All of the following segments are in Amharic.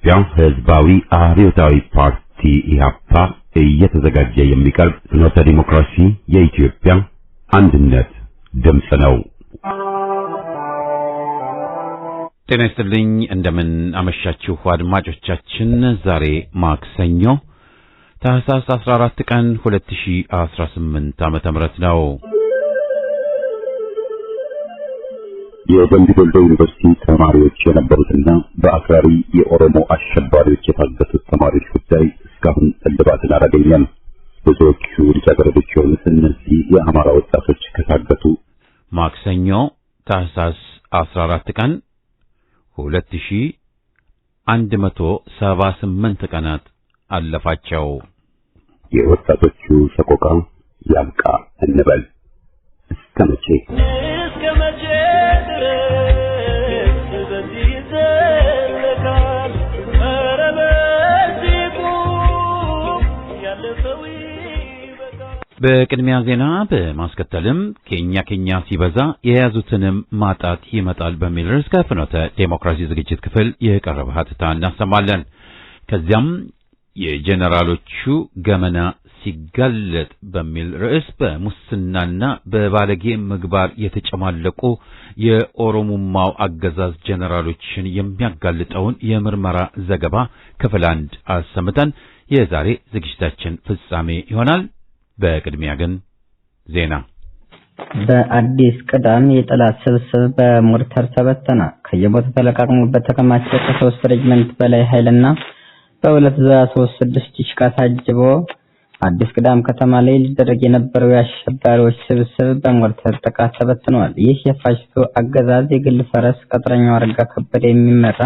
የኢትዮጵያ ሕዝባዊ አብዮታዊ ፓርቲ ኢህአፓ እየተዘጋጀ የሚቀርብ ፍኖተ ዲሞክራሲ የኢትዮጵያ አንድነት ድምፅ ነው። ጤና ይስጥልኝ፣ እንደምን አመሻችሁ አድማጮቻችን። ዛሬ ማክሰኞ ታህሳስ 14 ቀን 2018 ዓመተ ምህረት ነው። የደምቢ ዶሎ ዩኒቨርሲቲ ተማሪዎች የነበሩትና በአክራሪ የኦሮሞ አሸባሪዎች የታገቱት ተማሪዎች ጉዳይ እስካሁን እልባትን አላገኘም። ብዙዎቹ ልጃገረዶች የሆኑት እነዚህ የአማራ ወጣቶች ከታገቱ ማክሰኞ ታህሳስ 14 ቀን 2178 ቀናት አለፋቸው። የወጣቶቹ ሰቆቃ ያብቃ እንበል። እስከ መቼ በቅድሚያ ዜና በማስከተልም ኬኛ ሲበዛ የያዙትንም ማጣት ይመጣል በሚል ርዕስ ከፍኖተ ዴሞክራሲ ዝግጅት ክፍል የቀረበ ሀተታ እናሰማለን። ከዚያም የጄኔራሎቹ ገመና ሲጋለጥ በሚል ርዕስ በሙስናና በባለጌ ምግባር የተጨማለቁ የኦሮሞማው አገዛዝ ጄኔራሎችን የሚያጋልጠውን የምርመራ ዘገባ ክፍል 1 አሰምተን የዛሬ ዝግጅታችን ፍጻሜ ይሆናል። በቅድሚያ ግን ዜና። በአዲስ ቅዳም የጠላት ስብስብ በሞርተር ተበተነ። ከየቦታው ተለቃቅሞ በተከማቸ ከ3 ሬጅመንት በላይ ኃይልና በ236 ዲሽቃ ታጅቦ አዲስ ቅዳም ከተማ ላይ ሊደረግ የነበረው የአሸባሪዎች ስብስብ በሞርተር ጥቃት ተበትኗል። ይህ የፋሽስቱ አገዛዝ የግል ፈረስ ቅጥረኛው አረጋ ከበደ የሚመራ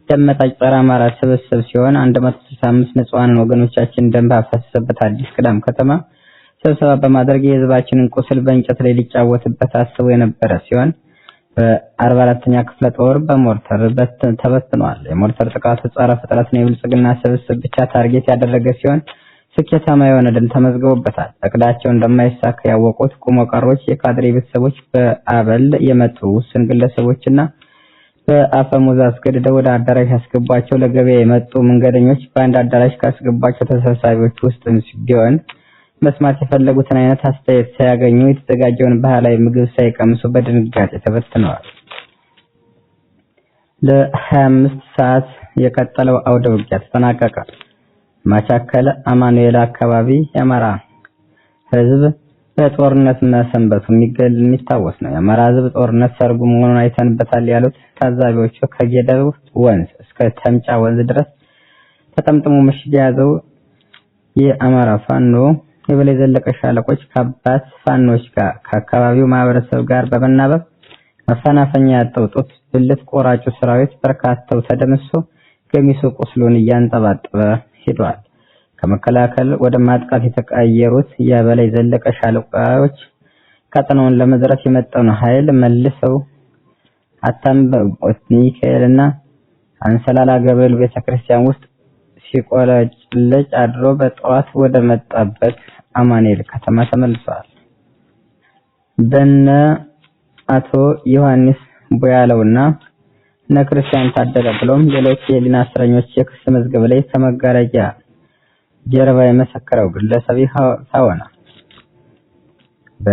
ደመጣጭ ጸረ አማራ ስብስብ ሲሆን 165 ንጹሃን ወገኖቻችን ደም ባፈሰሰበት አዲስ ቅዳም ከተማ ስብሰባ በማድረግ የህዝባችንን ቁስል በእንጨት ላይ ሊጫወትበት አስቦ የነበረ ሲሆን በ44ኛ ክፍለ ጦር በሞርተር ተበትኗል። የሞርተር ጥቃቱ ጸረ ፍጥረትና የብልጽግና ስብስብ ብቻ ታርጌት ያደረገ ሲሆን ስኬታማ የሆነ ድል ተመዝግቦበታል። እቅዳቸው እንደማይሳካ ያወቁት ቁሞ ቀሮች የካድሬ ቤተሰቦች በአበል የመጡ ውስን ግለሰቦችና በአፈሙዝ አስገድደው ወደ አዳራሽ ያስገቧቸው ለገበያ የመጡ መንገደኞች በአንድ አዳራሽ ካስገቧቸው ተሰብሳቢዎች ውስጥ ቢሆን መስማት የፈለጉትን አይነት አስተያየት ሳያገኙ የተዘጋጀውን ባህላዊ ምግብ ሳይቀምሱ በድንጋጤ ተበትነዋል። ለ25 ሰዓት የቀጠለው አውደ ውጊያ ተጠናቀቀ። ማቻከል አማኑኤል አካባቢ የአማራ ህዝብ በጦርነት መሰንበቱ የሚታወስ ነው። የአማራ ህዝብ ጦርነት ሰርጉ መሆኑን አይተንበታል ያሉት ታዛቢዎቹ ከጌደው ወንዝ እስከ ተምጫ ወንዝ ድረስ ተጠምጥሞ ምሽግ የያዘው የአማራ ፋኖ የበላይ ዘለቀ ሻለቆች ከአባት ፋኖች ጋር ከአካባቢው ማህበረሰብ ጋር በመናበብ መፈናፈኛ ያጣው ጡት ብልት ቆራጩ ሰራዊት በርካታው ተደምሶ ገሚሱ ቁስሉን እያንጠባጠበ ሄዷል። ከመከላከል ወደ ማጥቃት የተቀየሩት የበላይ ዘለቀ ሻለቆች ቀጠናውን ለመዝረፍ የመጣውን ኃይል መልሰው አታምበ ሚካኤልና አንሰላላ ገብርኤል ቤተክርስቲያን ውስጥ ሲቆለጭለጭ አድሮ በጠዋት ወደ መጣበት አማኑኤል ከተማ ተመልሰዋል። በነ አቶ ዮሐንስ ቦያለውና ነክርስቲያን ታደለ ብሎም ሌሎች የሊና እስረኞች የክስ መዝገብ ላይ ከመጋረጃ ጀርባ የመሰከረው ግለሰብ ታወና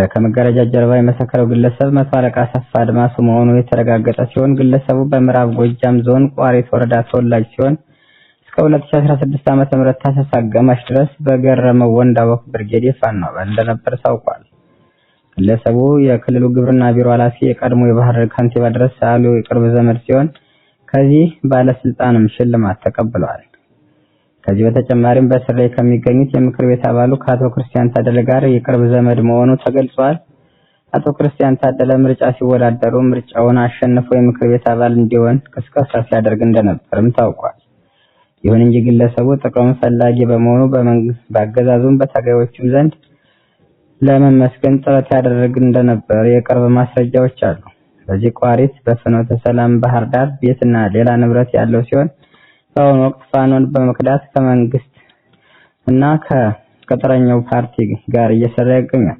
ከመጋረጃ ጀርባ የመሰከረው ግለሰብ መቶ አለቃ አሰፋ አድማሱ መሆኑ የተረጋገጠ ሲሆን ግለሰቡ በምዕራብ ጎጃም ዞን ቋሪት ወረዳ ተወላጅ ሲሆን እስከ 2016 ዓ.ም ታህሳስ አጋማሽ ድረስ በገረመው ወንዳወቅ ብርጌድ ፋኖ አባል እንደነበር ታውቋል። ግለሰቡ የክልሉ ግብርና ቢሮ ኃላፊ የቀድሞ የባህር ዳር ከንቲባ ድረስ ያሉ የቅርብ ዘመድ ሲሆን ከዚህ ባለስልጣንም ሽልማት ተቀብሏል። ከዚህ በተጨማሪም በስር ላይ ከሚገኙት የምክር ቤት አባሉ ከአቶ ክርስቲያን ታደለ ጋር የቅርብ ዘመድ መሆኑ ተገልጿል። አቶ ክርስቲያን ታደለ ምርጫ ሲወዳደሩ ምርጫውን አሸንፎ የምክር ቤት አባል እንዲሆን ቅስቀሳ ሲያደርግ እንደነበርም ታውቋል። ይሁን እንጂ ግለሰቡ ጥቅም ፈላጊ በመሆኑ በመንግስት ባገዛዙም በታጋዮቹም ዘንድ ለመመስገን ጥረት ያደረግ እንደነበር የቅርብ ማስረጃዎች አሉ። በዚህ ቋሪት በፍኖተ ሰላም ባህር ዳር ቤትና ሌላ ንብረት ያለው ሲሆን በአሁኑ ወቅት ፋኖን በመክዳት ከመንግስት እና ከቅጥረኛው ፓርቲ ጋር እየሰራ ይገኛል።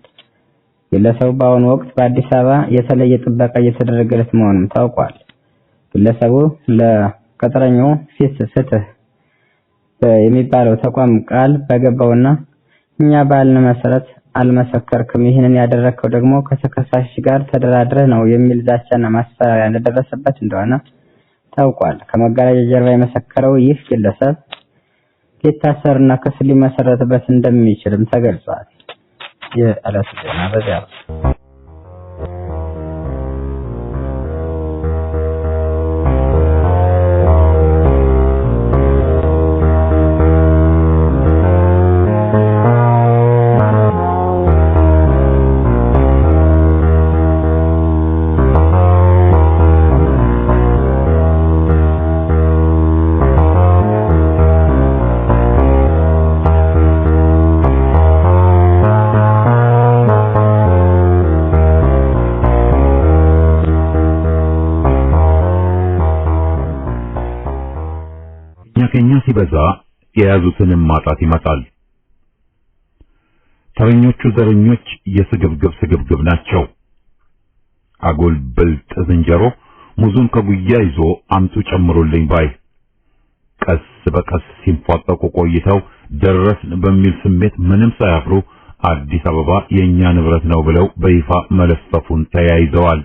ግለሰቡ በአሁኑ ወቅት በአዲስ አበባ የተለየ ጥበቃ እየተደረገለት መሆኑን ታውቋል። ግለሰቡ ቅጥረኛው ፍትህ የሚባለው ተቋም ቃል በገባውና እኛ ባልን መሰረት አልመሰከርክም፣ ይህንን ያደረከው ደግሞ ከተከሳሽ ጋር ተደራድረህ ነው የሚል ዛቻና ማስፈራሪያ እንደደረሰበት እንደሆነ ታውቋል። ከመጋረጃ ጀርባ የመሰከረው ይህ ግለሰብ ሊታሰርና ክስ ሊመሰረትበት እንደሚችልም ተገልጿል። የዕለቱ ዜና በዚያ ሲበዛ የያዙትንም ማጣት ይመጣል። ተረኞቹ ዘረኞች የስግብግብ ናቸው። አጎል ብልጥ ዝንጀሮ ሙዙን ከጉያ ይዞ አምጡ ጨምሮልኝ ባይ ቀስ በቀስ ሲንፏቀቁ ቆይተው ደረስን በሚል ስሜት ምንም ሳያፍሩ አዲስ አበባ የኛ ንብረት ነው ብለው በይፋ መለፈፉን ተያይዘዋል።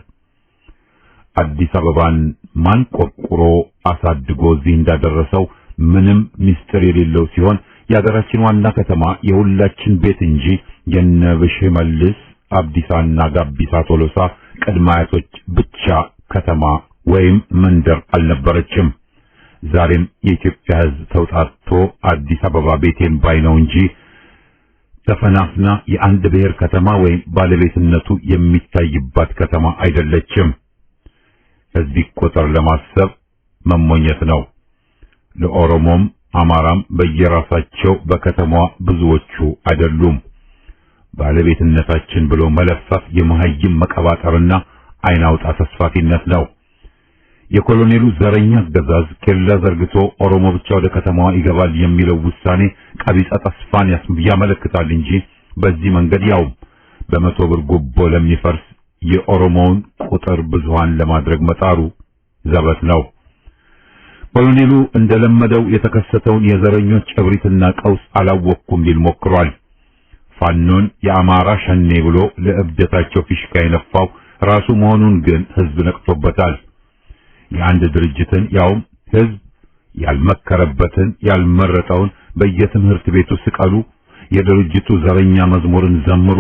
አዲስ አበባን ማን ቆርቁሮ አሳድጎ እዚህ እንዳደረሰው ምንም ሚስጥር የሌለው ሲሆን የሀገራችን ዋና ከተማ የሁላችን ቤት እንጂ የነብሽ መልስ አብዲሳና ጋቢሳ ቶሎሳ ቅድማያቶች ብቻ ከተማ ወይም መንደር አልነበረችም። ዛሬም የኢትዮጵያ ሕዝብ ተውጣጥቶ አዲስ አበባ ቤቴን ባይ ነው እንጂ ተፈናፍና የአንድ ብሔር ከተማ ወይም ባለቤትነቱ የሚታይባት ከተማ አይደለችም። ከዚህ ቁጥር ለማሰብ መሞኘት ነው። ለኦሮሞም አማራም በየራሳቸው በከተማዋ ብዙዎቹ አይደሉም። ባለቤትነታችን ብሎ መለፈፍ የመሀይም መቀባጠርና አይናውጣ ተስፋፊነት ነው። የኮሎኔሉ ዘረኛ አገዛዝ ኬላ ዘርግቶ ኦሮሞ ብቻ ወደ ከተማዋ ይገባል የሚለው ውሳኔ ቀቢጸ ተስፋን ያመለክታል እንጂ በዚህ መንገድ ያው በመቶ ብር ጉቦ ለሚፈርስ የኦሮሞውን ቁጥር ብዙሃን ለማድረግ መጣሩ ዘበት ነው። ኮሎኔሉ እንደለመደው የተከሰተውን የዘረኞች እብሪትና ቀውስ አላወቅኩም ሊል ሞክሯል። ፋኖን የአማራ ሸኔ ብሎ ለእብደታቸው ፊሽካ የነፋው ራሱ መሆኑን ግን ህዝብ ነቅቶበታል። የአንድ ድርጅትን ያውም ህዝብ ያልመከረበትን ያልመረጠውን በየትምህርት ቤቱ ስቀሉ፣ የድርጅቱ ዘረኛ መዝሙርን ዘምሩ፣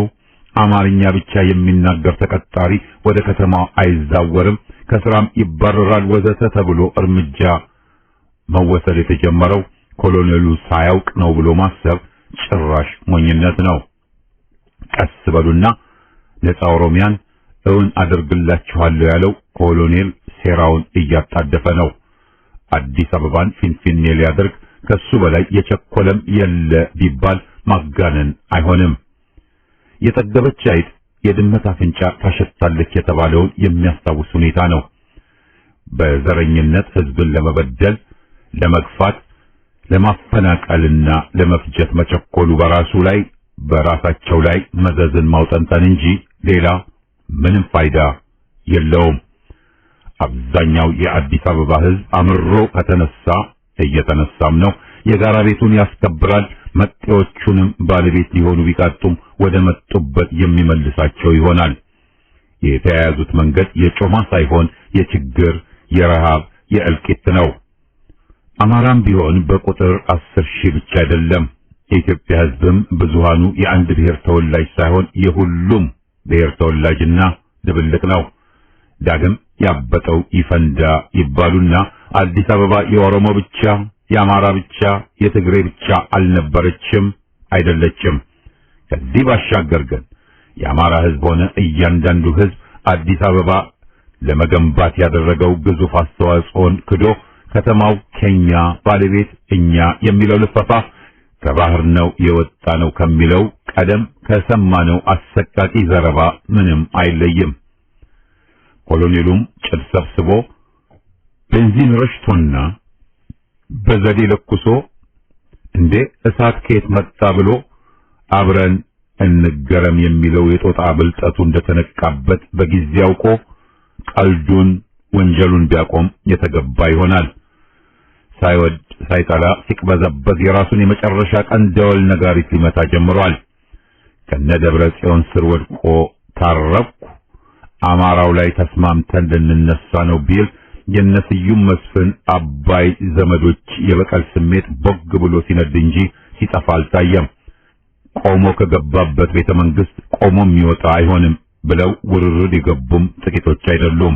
አማርኛ ብቻ የሚናገር ተቀጣሪ ወደ ከተማው አይዛወርም፣ ከስራም ይባረራል ወዘተ ተብሎ እርምጃ መወሰድ የተጀመረው ኮሎኔሉ ሳያውቅ ነው ብሎ ማሰብ ጭራሽ ሞኝነት ነው። ቀስ በሉና ነፃ ኦሮሚያን እውን አደርግላችኋለሁ ያለው ኮሎኔል ሴራውን እያጣደፈ ነው። አዲስ አበባን ፊንፊኔ ሊያደርግ ከሱ በላይ የቸኮለም የለ ቢባል ማጋነን አይሆንም። የጠገበች አይጥ የድመት አፍንጫ ታሸታለች የተባለውን የሚያስታውስ ሁኔታ ነው። በዘረኝነት ህዝብን ለመበደል፣ ለመግፋት፣ ለማፈናቀልና ለመፍጀት መቸኮሉ በራሳቸው ላይ መዘዝን ማውጠንጠን እንጂ ሌላ ምንም ፋይዳ የለውም። አብዛኛው የአዲስ አበባ ህዝብ አምሮ ከተነሳ እየተነሳም ነው። የጋራ ቤቱን ያስከብራል። መጤዎቹንም ባለቤት ሊሆኑ ቢቃጡም ወደ መጡበት የሚመልሳቸው ይሆናል። የተያያዙት መንገድ የጮማ ሳይሆን የችግር፣ የረሃብ፣ የእልቂት ነው። አማራም ቢሆን በቁጥር 10,000 ብቻ አይደለም። የኢትዮጵያ ህዝብም ብዙሃኑ የአንድ ብሔር ተወላጅ ሳይሆን የሁሉም ብሔር ተወላጅና ድብልቅ ነው። ዳግም ያበጠው ይፈንዳ ይባሉና አዲስ አበባ የኦሮሞ ብቻ፣ የአማራ ብቻ፣ የትግሬ ብቻ አልነበረችም፣ አይደለችም። ከዚህ ባሻገር ግን የአማራ ህዝብ ሆነ እያንዳንዱ ህዝብ አዲስ አበባ ለመገንባት ያደረገው ግዙፍ አስተዋጽኦን ክዶ ከተማው ከኛ ባለቤት እኛ የሚለው ልፈፋ ከባህር ነው የወጣ ነው ከሚለው ቀደም ከሰማነው አሰቃቂ ዘረባ ምንም አይለይም። ኮሎኔሉም ጭድ ሰብስቦ ቤንዚን ረሽቶና በዘዴ ለኩሶ እንዴ እሳት ከየት መጣ ብሎ አብረን እንገረም የሚለው የጦጣ ብልጠቱ እንደተነቃበት በጊዜ አውቆ ቀልዱን ወንጀሉን ቢያቆም የተገባ ይሆናል። ሳይወድ ሳይጠላ ሲቅበዘበዝ የራሱን የመጨረሻ ቀን ደወል ነጋሪት ሊመታ ጀምሯል። ከነደብረ ጽዮን ስር ወድቆ ታረኩ አማራው ላይ ተስማምተን ልንነሳ ነው ቢል የነስዩም መስፍን አባይ ዘመዶች የበቀል ስሜት ቦግ ብሎ ሲነድ እንጂ ሲጠፋ አልታየም። ቆሞ ከገባበት ቤተ መንግስት ቆሞ የሚወጣ አይሆንም ብለው ውርርድ የገቡም ጥቂቶች አይደሉም።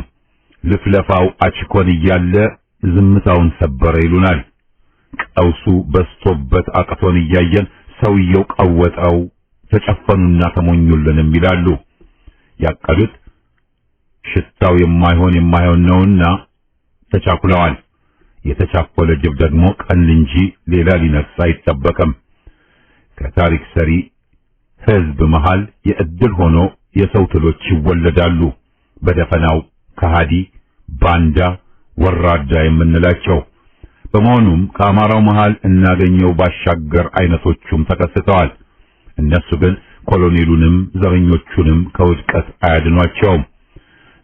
ልፍለፋው አችኮን እያለ ዝምታውን ሰበረ ይሉናል። ቀውሱ በስቶበት አቅቶን እያየን ሰውየው ቀወጠው ተጨፈኑና ተሞኙልንም ይላሉ። ያቀዱት ሽታው የማይሆን ነውና ተቻኩለዋል። የተቻኮለ ጅብ ደግሞ ቀን እንጂ ሌላ ሊነሳ አይጠበቅም። ከታሪክ ሰሪ ህዝብ መሃል የእድል ሆኖ የሰው ትሎች ይወለዳሉ። በደፈናው ከሃዲ፣ ባንዳ፣ ወራዳ የምንላቸው። በመሆኑም ከአማራው መሃል እናገኘው ባሻገር አይነቶቹም ተከስተዋል። እነሱ ግን ኮሎኔሉንም ዘረኞቹንም ከውድቀት አያድኗቸውም።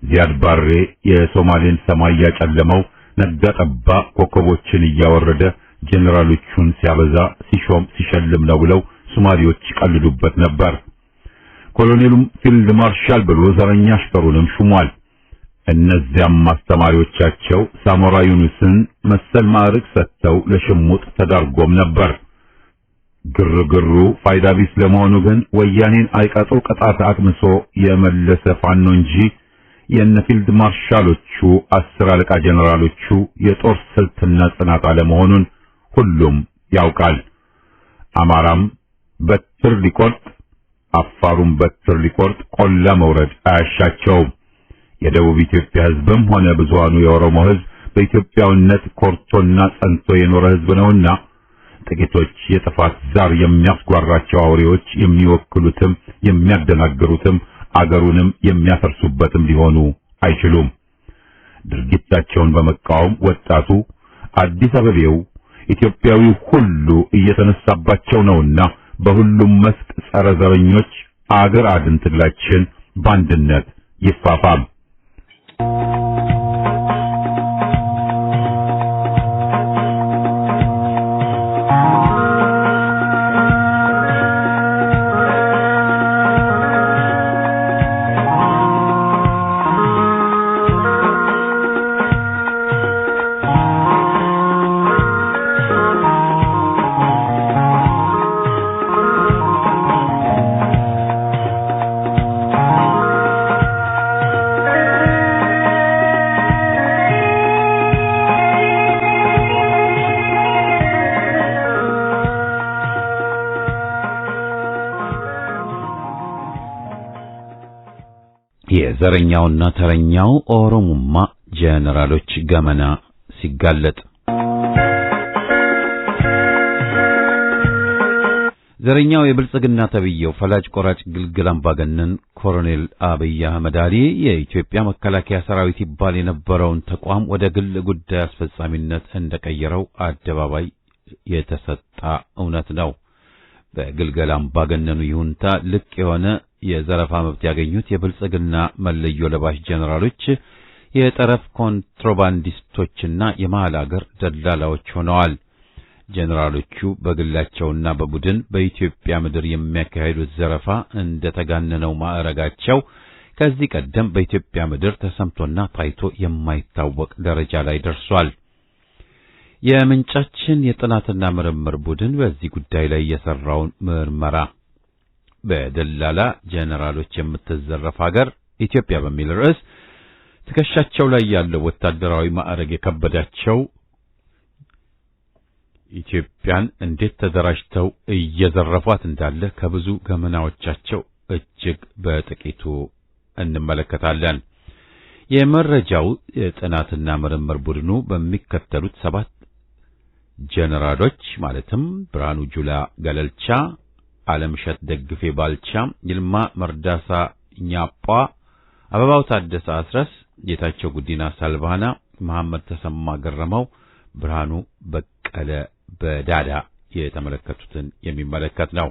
ዚያድ ባሬ የሶማሌን ሰማይ ያጨለመው ነጋ ጠባ ኮከቦችን እያወረደ ጄኔራሎቹን ሲያበዛ ሲሾም ሲሸልም ነው ብለው ሶማሌዎች ይቀልዱበት ነበር። ኮሎኔሉም ፊልድ ማርሻል ብሎ ዘረኛ አሽከሩንም ሹሟል። እነዚያም ማስተማሪዎቻቸው ሳሞራ ዩኑስን መሰል ማዕረግ ሰጥተው ለሽሙጥ ተዳርጎም ነበር። ግርግሩ ፋይዳ ቢስ ለመሆኑ ግን ወያኔን አይቀጡ ቅጣት አቅምሶ የመለሰ ፋኖ እንጂ የነፊልድ ማርሻሎቹ 10 አለቃ ጄኔራሎቹ የጦር ስልትና ጽናት አለመሆኑን ሁሉም ያውቃል። አማራም በትር ሊቆርጥ አፋሩም በትር ሊቆርጥ ቆላ መውረድ አያሻቸውም። የደቡብ ኢትዮጵያ ህዝብም ሆነ ብዙሃኑ የኦሮሞ ህዝብ በኢትዮጵያውነት ኮርቶና ጸንቶ የኖረ ህዝብ ነውና ጥቂቶች የጥፋት ዛር የሚያስጓራቸው አውሬዎች የሚወክሉትም የሚያደናግሩትም አገሩንም የሚያፈርሱበትም ሊሆኑ አይችሉም። ድርጊታቸውን በመቃወም ወጣቱ አዲስ አበቤው ኢትዮጵያዊ ሁሉ እየተነሳባቸው ነውና በሁሉም መስክ ጸረ ዘረኞች አገር አድን ትግላችን በአንድነት ይፋፋም። የዘረኛውና ተረኛው ኦሮሞማ ጄኔራሎች ገመና ሲጋለጥ ዘረኛው የብልጽግና ተብየው ፈላጭ ቆራጭ ግልግል አምባገነን ኮሎኔል አብይ አህመድ አሊ የኢትዮጵያ መከላከያ ሰራዊት ይባል የነበረውን ተቋም ወደ ግል ጉዳይ አስፈጻሚነት እንደቀየረው አደባባይ የተሰጣ እውነት ነው። በግልገል አምባገነኑ ይሁንታ ልቅ የሆነ የዘረፋ መብት ያገኙት የብልጽግና መለዮ ለባሽ ጄኔራሎች የጠረፍ ኮንትሮባንዲስቶችና የመሃል አገር ደላላዎች ሆነዋል። ጄኔራሎቹ በግላቸውና በቡድን በኢትዮጵያ ምድር የሚያካሂዱት ዘረፋ እንደተጋነነው ማዕረጋቸው ከዚህ ቀደም በኢትዮጵያ ምድር ተሰምቶና ታይቶ የማይታወቅ ደረጃ ላይ ደርሷል። የምንጫችን የጥናትና ምርምር ቡድን በዚህ ጉዳይ ላይ የሰራውን ምርመራ በደላላ ጄኔራሎች የምትዘረፍ ሀገር ኢትዮጵያ በሚል ርዕስ ትከሻቸው ላይ ያለው ወታደራዊ ማዕረግ የከበዳቸው ኢትዮጵያን እንዴት ተደራጅተው እየዘረፏት እንዳለ ከብዙ ገመናዎቻቸው እጅግ በጥቂቱ እንመለከታለን። የመረጃው የጥናትና ምርምር ቡድኑ በሚከተሉት 7 ጄኔራሎች ማለትም ብርሃኑ ጁላ ገለልቻ፣ ዓለምሸት ደግፌ ባልቻ፣ ይልማ መርዳሳ ኛጳ፣ አበባው ታደሰ አስረስ፣ ጌታቸው ጉዲና ሳልቫና፣ መሐመድ ተሰማ ገረመው፣ ብርሃኑ በቀለ በዳዳ የተመለከቱትን የሚመለከት ነው።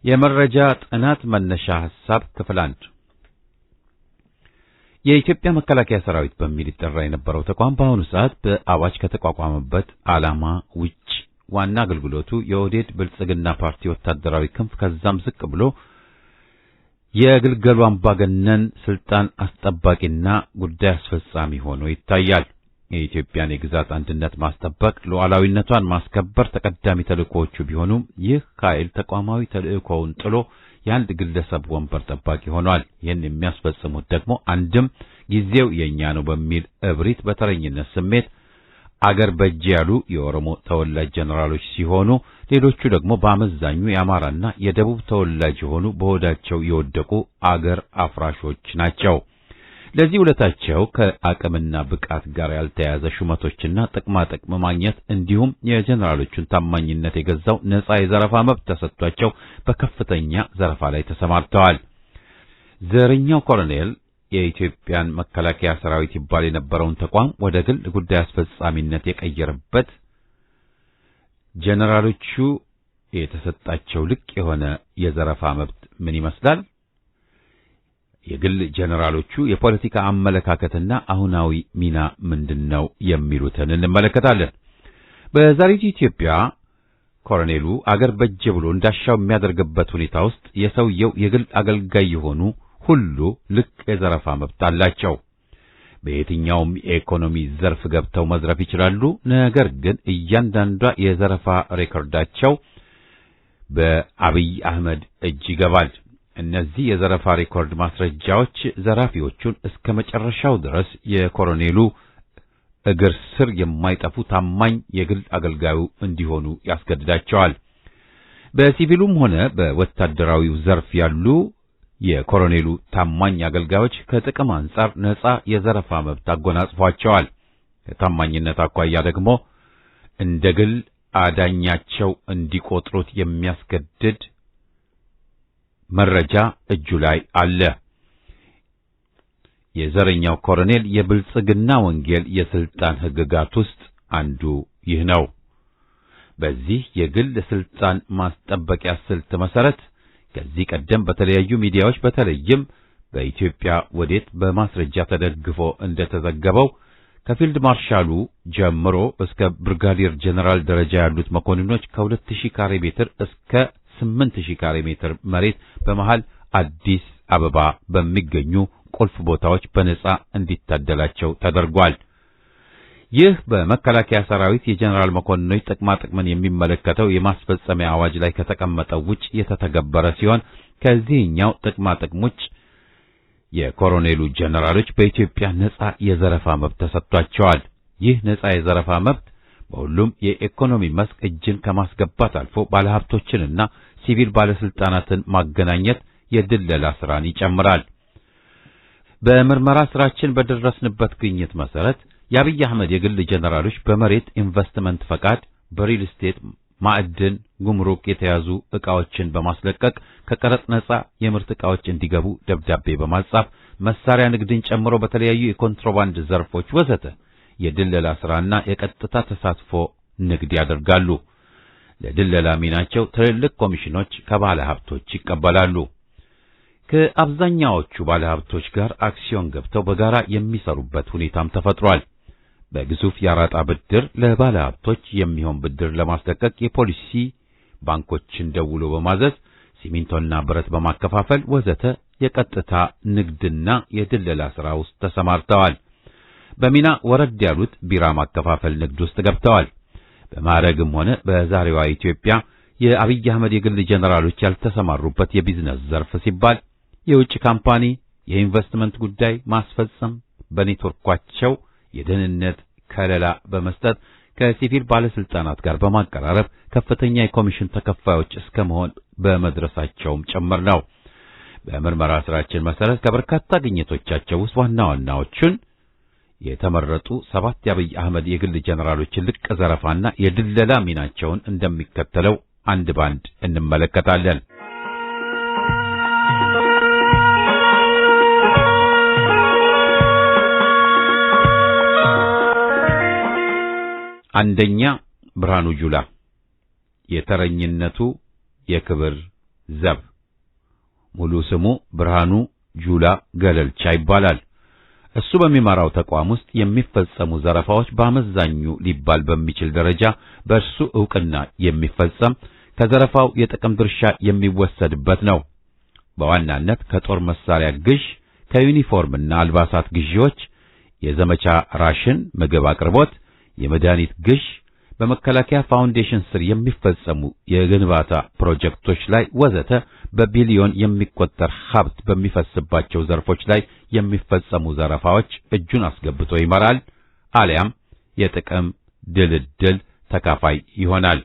የመረጃ ጥናት መነሻ ሐሳብ ክፍል 1 የኢትዮጵያ መከላከያ ሰራዊት በሚል ይጠራ የነበረው ተቋም በአሁኑ ሰዓት በአዋጅ ከተቋቋመበት ዓላማ ውጭ ዋና አገልግሎቱ የኦህዴድ ብልጽግና ፓርቲ ወታደራዊ ክንፍ ከዛም ዝቅ ብሎ የግልገሉ አምባገነን ስልጣን አስጠባቂና ጉዳይ አስፈጻሚ ሆኖ ይታያል። የኢትዮጵያን የግዛት አንድነት ማስጠበቅ፣ ሉዓላዊነቷን ማስከበር ተቀዳሚ ተልእኮዎቹ ቢሆኑም ይህ ኃይል ተቋማዊ ተልእኮውን ጥሎ የአንድ ግለሰብ ወንበር ጠባቂ ሆኗል። ይህን የሚያስፈጽሙት ደግሞ አንድም ጊዜው የኛ ነው በሚል እብሪት በተረኝነት ስሜት አገር በጅ ያሉ የኦሮሞ ተወላጅ ጀነራሎች ሲሆኑ ሌሎቹ ደግሞ በአመዛኙ የአማራና የደቡብ ተወላጅ የሆኑ በሆዳቸው የወደቁ አገር አፍራሾች ናቸው። ለዚህ ውለታቸው ከአቅምና ብቃት ጋር ያልተያያዘ ሹመቶችና ጥቅማ ጥቅም ማግኘት እንዲሁም የጀነራሎቹን ታማኝነት የገዛው ነፃ የዘረፋ መብት ተሰጥቷቸው በከፍተኛ ዘረፋ ላይ ተሰማርተዋል። ዘረኛው ኮሎኔል የኢትዮጵያን መከላከያ ሰራዊት ይባል የነበረውን ተቋም ወደ ግል ጉዳይ አስፈጻሚነት የቀየረበት ጀነራሎቹ የተሰጣቸው ልቅ የሆነ የዘረፋ መብት ምን ይመስላል? የግል ጀነራሎቹ የፖለቲካ አመለካከትና አሁናዊ ሚና ምንድነው? የሚሉትን እንመለከታለን። በዛሬቱ ኢትዮጵያ ኮሎኔሉ አገር በጀ ብሎ እንዳሻው የሚያደርግበት ሁኔታ ውስጥ የሰውየው የግል አገልጋይ የሆኑ ሁሉ ልቅ የዘረፋ መብት አላቸው። በየትኛውም የኢኮኖሚ ዘርፍ ገብተው መዝረፍ ይችላሉ። ነገር ግን እያንዳንዷ የዘረፋ ሬኮርዳቸው በአብይ አህመድ እጅ ይገባል። እነዚህ የዘረፋ ሬኮርድ ማስረጃዎች ዘራፊዎቹን እስከ መጨረሻው ድረስ የኮሎኔሉ እግር ስር የማይጠፉ ታማኝ የግል አገልጋዩ እንዲሆኑ ያስገድዳቸዋል። በሲቪሉም ሆነ በወታደራዊው ዘርፍ ያሉ የኮሎኔሉ ታማኝ አገልጋዮች ከጥቅም አንጻር ነፃ የዘረፋ መብት አጎናጽፏቸዋል። ከታማኝነት አኳያ ደግሞ እንደ ግል አዳኛቸው እንዲቆጥሩት የሚያስገድድ መረጃ እጁ ላይ አለ። የዘረኛው ኮሎኔል የብልጽግና ወንጌል የስልጣን ህግጋት ውስጥ አንዱ ይህ ነው። በዚህ የግል ስልጣን ማስጠበቂያ ስልት መሰረት ከዚህ ቀደም በተለያዩ ሚዲያዎች በተለይም በኢትዮጵያ ወዴት በማስረጃ ተደግፎ እንደተዘገበው ከፊልድ ማርሻሉ ጀምሮ እስከ ብርጋዴር ጀነራል ደረጃ ያሉት መኮንኖች ከ2000 ካሬ ሜትር እስከ 8000 ካሬ ሜትር መሬት በመሃል አዲስ አበባ በሚገኙ ቁልፍ ቦታዎች በነጻ እንዲታደላቸው ተደርጓል። ይህ በመከላከያ ሰራዊት የጀነራል መኮንኖች ጥቅማ ጥቅምን የሚመለከተው የማስፈጸሚያ አዋጅ ላይ ከተቀመጠው ውጭ የተተገበረ ሲሆን ከዚህኛው ጥቅማ ጥቅም ውጭ የኮሎኔሉ ጀነራሎች በኢትዮጵያ ነጻ የዘረፋ መብት ተሰጥቷቸዋል። ይህ ነጻ የዘረፋ መብት በሁሉም የኢኮኖሚ መስክ እጅን ከማስገባት አልፎ ባለሀብቶችንና ሲቪል ባለስልጣናትን ማገናኘት የድለላ ስራን ይጨምራል። በምርመራ ስራችን በደረስንበት ግኝት መሰረት የአብይ አህመድ የግል ጀነራሎች በመሬት ኢንቨስትመንት ፈቃድ፣ በሪል ስቴት፣ ማዕድን፣ ጉምሩክ የተያዙ ዕቃዎችን በማስለቀቅ ከቀረጥ ነጻ የምርት ዕቃዎች እንዲገቡ ደብዳቤ በማጻፍ መሳሪያ ንግድን ጨምሮ በተለያዩ የኮንትሮባንድ ዘርፎች ወዘተ የድለላ ስራና የቀጥታ ተሳትፎ ንግድ ያደርጋሉ። ለድለላ ሚናቸው ትልልቅ ኮሚሽኖች ከባለ ሀብቶች ይቀበላሉ። ከአብዛኛዎቹ ባለ ሀብቶች ጋር አክሲዮን ገብተው በጋራ የሚሰሩበት ሁኔታም ተፈጥሯል። በግዙፍ የአራጣ ብድር ለባለ ሀብቶች የሚሆን ብድር ለማስለቀቅ የፖሊሲ ባንኮችን ደውሎ በማዘዝ ሲሚንቶና ብረት በማከፋፈል ወዘተ የቀጥታ ንግድና የድለላ ሥራ ውስጥ ተሰማርተዋል። በሚና ወረድ ያሉት ቢራ ማከፋፈል ንግድ ውስጥ ገብተዋል። በማዕረግም ሆነ በዛሬዋ ኢትዮጵያ የአብይ አህመድ የግል ጀነራሎች ያልተሰማሩበት የቢዝነስ ዘርፍ ሲባል የውጭ ካምፓኒ የኢንቨስትመንት ጉዳይ ማስፈጸም፣ በኔትወርኳቸው የደህንነት ከለላ በመስጠት ከሲቪል ባለስልጣናት ጋር በማቀራረብ ከፍተኛ የኮሚሽን ተከፋዮች እስከ መሆን በመድረሳቸውም ጭምር ነው። በምርመራ ስራችን መሰረት ከበርካታ ግኝቶቻቸው ውስጥ ዋና ዋናዎቹን የተመረጡ 7 የአብይ አህመድ የግል ጀነራሎችን ልቅ ዘረፋና የድለላ ሚናቸውን እንደሚከተለው አንድ ባንድ እንመለከታለን። አንደኛ፣ ብርሃኑ ጁላ የተረኝነቱ የክብር ዘብ። ሙሉ ስሙ ብርሃኑ ጁላ ገለልቻ ይባላል። እሱ በሚመራው ተቋም ውስጥ የሚፈጸሙ ዘረፋዎች በአመዛኙ ሊባል በሚችል ደረጃ በእርሱ ዕውቅና የሚፈጸም ከዘረፋው የጥቅም ድርሻ የሚወሰድበት ነው። በዋናነት ከጦር መሳሪያ ግዥ፣ ከዩኒፎርምና አልባሳት ግዢዎች፣ የዘመቻ ራሽን ምግብ አቅርቦት፣ የመድኃኒት ግዥ፣ በመከላከያ ፋውንዴሽን ስር የሚፈጸሙ የግንባታ ፕሮጀክቶች ላይ ወዘተ በቢሊዮን የሚቆጠር ሀብት በሚፈስባቸው ዘርፎች ላይ የሚፈጸሙ ዘረፋዎች እጁን አስገብቶ ይመራል፣ አሊያም የጥቅም ድልድል ተካፋይ ይሆናል።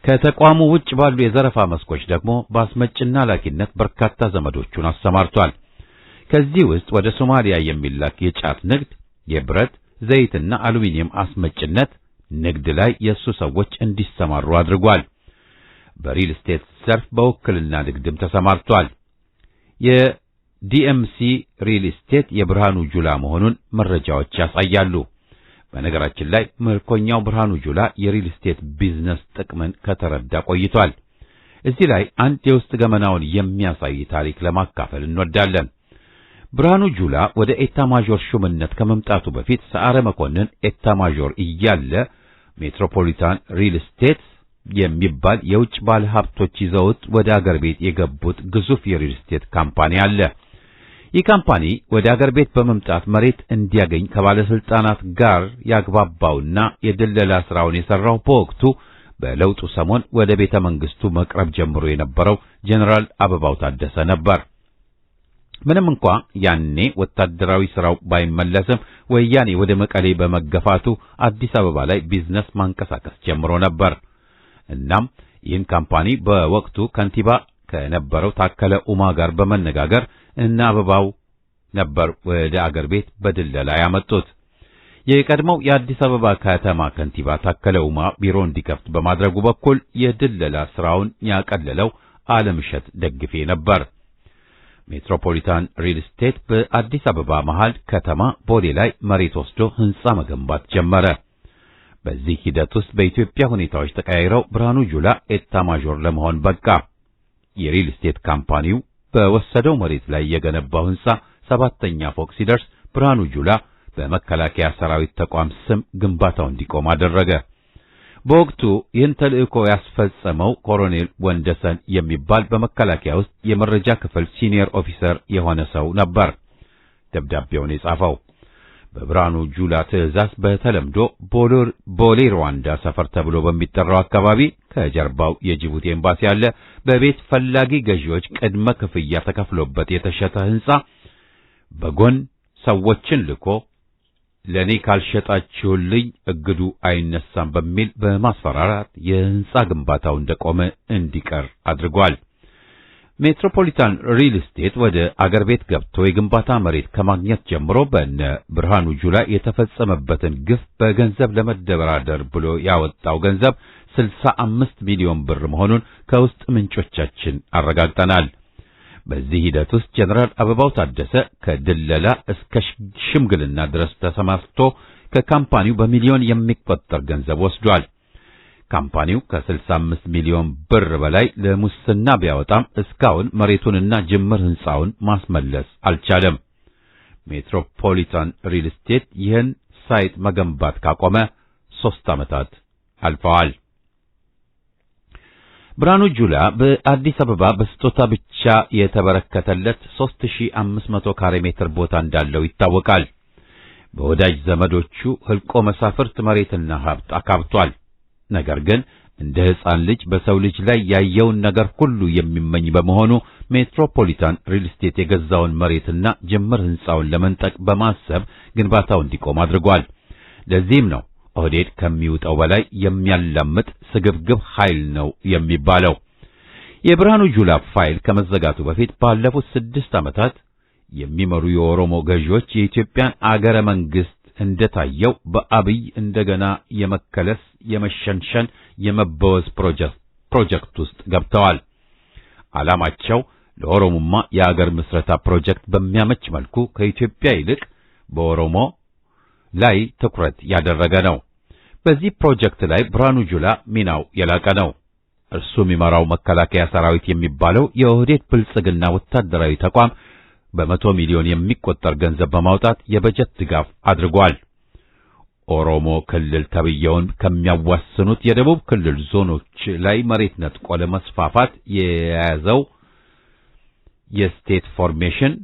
ከተቋሙ ውጭ ባሉ የዘረፋ መስኮች ደግሞ በአስመጭና ላኪነት በርካታ ዘመዶቹን አሰማርቷል። ከዚህ ውስጥ ወደ ሶማሊያ የሚላክ የጫት ንግድ፣ የብረት ዘይትና አሉሚኒየም አስመጭነት ንግድ ላይ የሱ ሰዎች እንዲሰማሩ አድርጓል። በሪል ስቴት ዘርፍ በውክልና ንግድም ተሰማርቷል። የዲኤምሲ ሪል ስቴት የብርሃኑ ጁላ መሆኑን መረጃዎች ያሳያሉ። በነገራችን ላይ ምርኮኛው ብርሃኑ ጁላ የሪል ስቴት ቢዝነስ ጥቅምን ከተረዳ ቆይቷል። እዚህ ላይ አንድ የውስጥ ገመናውን የሚያሳይ ታሪክ ለማካፈል እንወዳለን። ብርሃኑ ጁላ ወደ ኤታ ማዦር ሹምነት ከመምጣቱ በፊት ሰዓረ መኮንን ኤታ ማዦር እያለ ሜትሮፖሊታን ሪል ስቴት የሚባል የውጭ ባለ ሀብቶች ይዘውት ወደ አገር ቤት የገቡት ግዙፍ የሪል ስቴት ካምፓኒ አለ። ይህ ካምፓኒ ወደ አገር ቤት በመምጣት መሬት እንዲያገኝ ከባለስልጣናት ጋር ያግባባውና የድለላ ስራውን የሰራው በወቅቱ በለውጡ ሰሞን ወደ ቤተ መንግስቱ መቅረብ ጀምሮ የነበረው ጀነራል አበባው ታደሰ ነበር። ምንም እንኳ ያኔ ወታደራዊ ስራው ባይመለስም ወያኔ ወደ መቀሌ በመገፋቱ አዲስ አበባ ላይ ቢዝነስ ማንቀሳቀስ ጀምሮ ነበር። እናም ይህን ካምፓኒ በወቅቱ ከንቲባ ከነበረው ታከለ ኡማ ጋር በመነጋገር እና አበባው ነበር ወደ አገር ቤት በድለላ ያመጡት። የቀድሞው የአዲስ አበባ ከተማ ከንቲባ ታከለ ኡማ ቢሮ እንዲከፍት በማድረጉ በኩል የድለላ ስራውን ያቀለለው አለምሸት ደግፌ ነበር። ሜትሮፖሊታን ሪል ስቴት በአዲስ አበባ መሃል ከተማ ቦሌ ላይ መሬት ወስዶ ህንጻ መገንባት ጀመረ። በዚህ ሂደት ውስጥ በኢትዮጵያ ሁኔታዎች ተቀያይረው ብርሃኑ ጁላ ኤታ ማዦር ለመሆን በቃ። የሪል ስቴት ካምፓኒው በወሰደው መሬት ላይ የገነባው ህንጻ 7ኛ ፎቅ ሲደርስ ብርሃኑ ጁላ በመከላከያ ሰራዊት ተቋም ስም ግንባታው እንዲቆም አደረገ። በወቅቱ ይህን ተልእኮ ያስፈጸመው ኮሎኔል ወንደሰን የሚባል በመከላከያ ውስጥ የመረጃ ክፍል ሲኒየር ኦፊሰር የሆነ ሰው ነበር ደብዳቤውን የጻፈው። በብርሃኑ ጁላ ትዕዛዝ በተለምዶ ቦሌ ሩዋንዳ ሰፈር ተብሎ በሚጠራው አካባቢ ከጀርባው የጅቡቲ ኤምባሲ ያለ በቤት ፈላጊ ገዢዎች ቅድመ ክፍያ ተከፍሎበት የተሸጠ ህንጻ በጎን ሰዎችን ልኮ ለኔ ካልሸጣችሁልኝ እግዱ አይነሳም በሚል በማስፈራራት የህንጻ ግንባታው እንደቆመ እንዲቀር አድርጓል። ሜትሮፖሊታን ሪል ስቴት ወደ አገር ቤት ገብቶ የግንባታ መሬት ከማግኘት ጀምሮ በእነ ብርሃኑ ጁላ የተፈጸመበትን ግፍ በገንዘብ ለመደራደር ብሎ ያወጣው ገንዘብ 65 ሚሊዮን ብር መሆኑን ከውስጥ ምንጮቻችን አረጋግጠናል። በዚህ ሂደት ውስጥ ጀነራል አበባው ታደሰ ከድለላ እስከ ሽምግልና ድረስ ተሰማርቶ ከካምፓኒው በሚሊዮን የሚቆጠር ገንዘብ ወስዷል። ካምፓኒው ከ65 ሚሊዮን ብር በላይ ለሙስና ቢያወጣም እስካሁን መሬቱንና ጅምር ህንጻውን ማስመለስ አልቻለም። ሜትሮፖሊታን ሪል ስቴት ይህን ሳይት መገንባት ካቆመ 3 ዓመታት አልፈዋል። ብርሃኑ ጁላ በአዲስ አበባ በስጦታ ብቻ የተበረከተለት 3500 ካሬ ሜትር ቦታ እንዳለው ይታወቃል። በወዳጅ ዘመዶቹ ህልቆ መሳፍርት መሬትና ሀብት አካብቷል። ነገር ግን እንደ ሕፃን ልጅ በሰው ልጅ ላይ ያየውን ነገር ሁሉ የሚመኝ በመሆኑ ሜትሮፖሊታን ሪል ስቴት የገዛውን መሬትና ጅምር ህንጻውን ለመንጠቅ በማሰብ ግንባታው እንዲቆም አድርጓል። ለዚህም ነው ኦህዴድ ከሚውጠው በላይ የሚያላምጥ ስግብግብ ኃይል ነው የሚባለው። የብርሃኑ ጁላ ፋይል ከመዘጋቱ በፊት ባለፉት 6 ዓመታት የሚመሩ የኦሮሞ ገዢዎች የኢትዮጵያን አገረ መንግስት እንደታየው በአብይ እንደገና የመከለስ የመሸንሸን የመበወዝ ፕሮጀክት ውስጥ ገብተዋል። ዓላማቸው ለኦሮሞማ የአገር ምስረታ ፕሮጀክት በሚያመች መልኩ ከኢትዮጵያ ይልቅ በኦሮሞ ላይ ትኩረት ያደረገ ነው። በዚህ ፕሮጀክት ላይ ብርሃኑ ጁላ ሚናው የላቀ ነው። እርሱ የሚመራው መከላከያ ሰራዊት የሚባለው የኦህዴድ ብልጽግና ወታደራዊ ተቋም በመቶ ሚሊዮን የሚቆጠር ገንዘብ በማውጣት የበጀት ድጋፍ አድርጓል። ኦሮሞ ክልል ተብየውን ከሚያዋስኑት የደቡብ ክልል ዞኖች ላይ መሬት ነጥቆ ለመስፋፋት የያዘው የስቴት ፎርሜሽን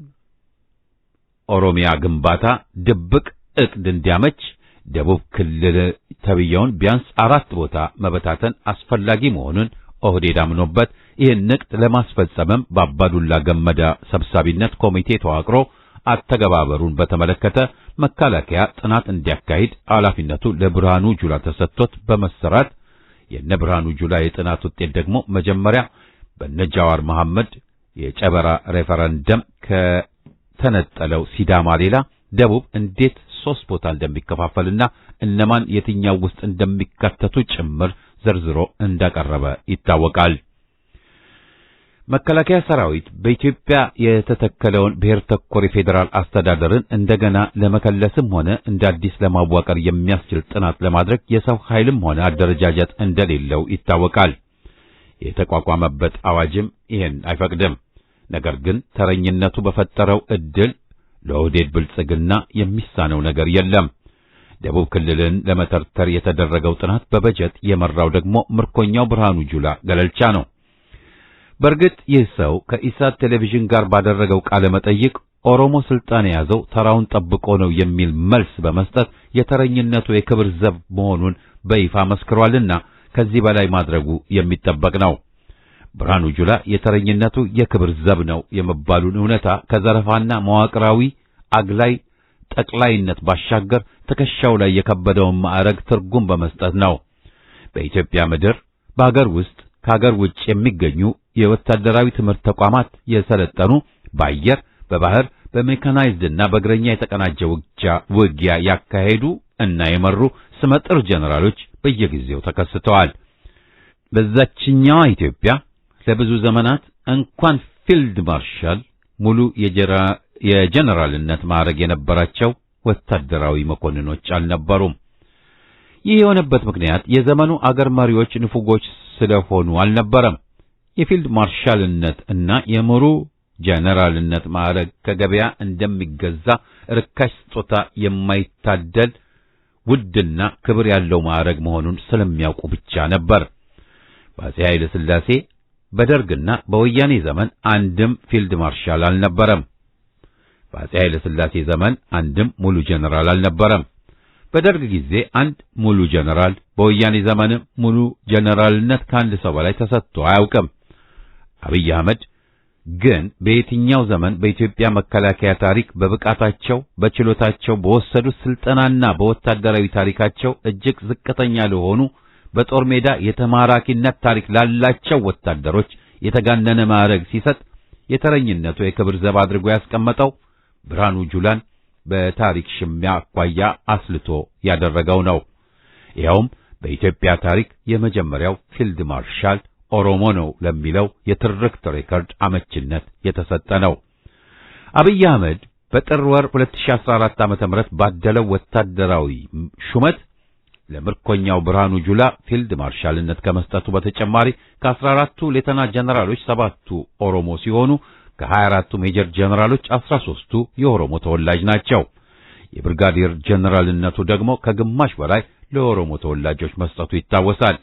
ኦሮሚያ ግንባታ ድብቅ ዕቅድ እንዲያመች ደቡብ ክልል ተብየውን ቢያንስ 4 ቦታ መበታተን አስፈላጊ መሆኑን ኦህዴድ አምኖበት ይህን ዕቅድ ለማስፈጸምም በአባዱላ ገመዳ ሰብሳቢነት ኮሚቴ ተዋቅሮ አተገባበሩን በተመለከተ መከላከያ ጥናት እንዲያካሂድ ኃላፊነቱ ለብርሃኑ ጁላ ተሰጥቶት በመሰራት የነ ብርሃኑ ጁላ የጥናት ውጤት ደግሞ መጀመሪያ በነጃዋር መሐመድ የጨበራ ሬፈረንደም ከተነጠለው ሲዳማ ሌላ ደቡብ እንዴት 3 ቦታ እንደሚከፋፈልና እነማን የትኛው ውስጥ እንደሚካተቱ ጭምር ዘርዝሮ እንዳቀረበ ይታወቃል። መከላከያ ሰራዊት በኢትዮጵያ የተተከለውን ብሔር ተኮር የፌዴራል አስተዳደርን እንደገና ለመከለስም ሆነ እንደ አዲስ ለማዋቀር የሚያስችል ጥናት ለማድረግ የሰው ኃይልም ሆነ አደረጃጀት እንደሌለው ይታወቃል። የተቋቋመበት አዋጅም ይህን አይፈቅድም። ነገር ግን ተረኝነቱ በፈጠረው ዕድል ለኦህዴድ ብልጽግና የሚሳነው ነገር የለም። ደቡብ ክልልን ለመተርተር የተደረገው ጥናት በበጀት የመራው ደግሞ ምርኮኛው ብርሃኑ ጁላ ገለልቻ ነው። በእርግጥ ይህ ሰው ከኢሳት ቴሌቪዥን ጋር ባደረገው ቃለ መጠይቅ ኦሮሞ ስልጣን የያዘው ተራውን ጠብቆ ነው የሚል መልስ በመስጠት የተረኝነቱ የክብር ዘብ መሆኑን በይፋ መስክሯልና ከዚህ በላይ ማድረጉ የሚጠበቅ ነው። ብርሃኑ ጁላ የተረኝነቱ የክብር ዘብ ነው የመባሉን እውነታ ከዘረፋና መዋቅራዊ አግላይ ጠቅላይነት ባሻገር ትከሻው ላይ የከበደውን ማዕረግ ትርጉም በመስጠት ነው። በኢትዮጵያ ምድር በአገር ውስጥ ከአገር ውጭ የሚገኙ የወታደራዊ ትምህርት ተቋማት የሰለጠኑ በአየር፣ በባህር፣ በሜካናይዝድና በእግረኛ የተቀናጀ ውጊያ ያካሄዱ እና የመሩ ስመጥር ጀነራሎች በየጊዜው ተከስተዋል። በዛችኛዋ ኢትዮጵያ ለብዙ ዘመናት እንኳን ፊልድ ማርሻል ሙሉ የጀነራልነት ማዕረግ የነበራቸው ወታደራዊ መኮንኖች አልነበሩም። ይህ የሆነበት ምክንያት የዘመኑ አገር መሪዎች ንፉጎች ስለሆኑ አልነበረም። የፊልድ ማርሻልነት እና የሙሉ ጀነራልነት ማዕረግ ከገበያ እንደሚገዛ ርካሽ ስጦታ የማይታደል ውድና ክብር ያለው ማዕረግ መሆኑን ስለሚያውቁ ብቻ ነበር። በአፄ ኃይለ ሥላሴ በደርግና በወያኔ ዘመን አንድም ፊልድ ማርሻል አልነበረም። በአፄ ኃይለ ሥላሴ ዘመን አንድም ሙሉ ጀነራል አልነበረም። በደርግ ጊዜ አንድ ሙሉ ጀነራል፣ በወያኔ ዘመን ሙሉ ጀነራልነት ከአንድ ሰው በላይ ተሰጥቶ አያውቅም። አብይ አህመድ ግን በየትኛው ዘመን በኢትዮጵያ መከላከያ ታሪክ በብቃታቸው፣ በችሎታቸው፣ በወሰዱት ስልጠናና በወታደራዊ ታሪካቸው እጅግ ዝቅተኛ ለሆኑ በጦር ሜዳ የተማራኪነት ታሪክ ላላቸው ወታደሮች የተጋነነ ማዕረግ ሲሰጥ የተረኝነቱ የክብር ዘብ አድርጎ ያስቀመጠው ብርሃኑ ጁላን በታሪክ ሽሚያ አኳያ አስልቶ ያደረገው ነው። ይኸውም በኢትዮጵያ ታሪክ የመጀመሪያው ፊልድ ማርሻል ኦሮሞ ነው ለሚለው የትርክት ሬከርድ አመችነት የተሰጠ ነው። አብይ አህመድ በጥር ወር 2014 ዓ.ም ባደለው ወታደራዊ ሹመት ለምርኮኛው ብርሃኑ ጁላ ፊልድ ማርሻልነት ከመስጠቱ በተጨማሪ ከ14ቱ ሌተና ጀነራሎች 7ቱ ኦሮሞ ሲሆኑ ከ24ቱ ሜጀር ጀነራሎች 13ቱ የኦሮሞ ተወላጅ ናቸው። የብርጋዴር ጀነራልነቱ ደግሞ ከግማሽ በላይ ለኦሮሞ ተወላጆች መስጠቱ ይታወሳል።